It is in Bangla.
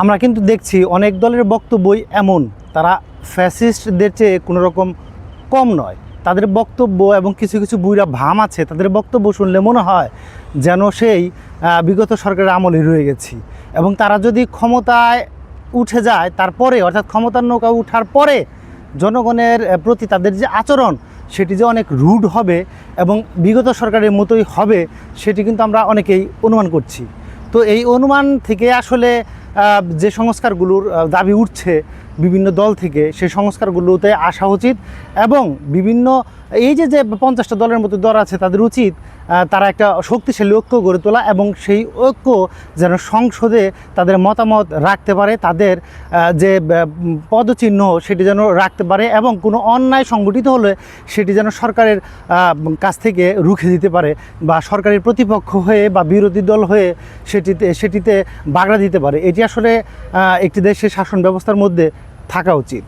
আমরা কিন্তু দেখছি অনেক দলের বক্তব্যই এমন, তারা ফ্যাসিস্টদের চেয়ে কোনো রকম কম নয়। তাদের বক্তব্য এবং কিছু কিছু বুইরা ভাম আছে, তাদের বক্তব্য শুনলে মনে হয় যেন সেই বিগত সরকারের আমলে রয়ে গেছি। এবং তারা যদি ক্ষমতায় উঠে যায় তারপরে, অর্থাৎ ক্ষমতার নৌকা উঠার পরে জনগণের প্রতি তাদের যে আচরণ সেটি যে অনেক রুড হবে এবং বিগত সরকারের মতোই হবে, সেটি কিন্তু আমরা অনেকেই অনুমান করছি। তো এই অনুমান থেকে আসলে যে সংস্কারগুলোর দাবি উঠছে বিভিন্ন দল থেকে, সেই সংস্কারগুলোতে আসা উচিত। এবং বিভিন্ন এই যে 50টা দলের মতো দল আছে, তাদের উচিত তারা একটা শক্তিশালী ঐক্য গড়ে তোলা এবং সেই ঐক্য যেন সংসদে তাদের মতামত রাখতে পারে, তাদের যে পদচিহ্ন সেটি যেন রাখতে পারে এবং কোনো অন্যায় সংগঠিত হলে সেটি যেন সরকারের কাছ থেকে রুখে দিতে পারে, বা সরকারের প্রতিপক্ষ হয়ে বা বিরোধী দল হয়ে সেটিতে বাগড়া দিতে পারে। এটি আসলে একটি দেশের শাসন ব্যবস্থার মধ্যে থাকা উচিত।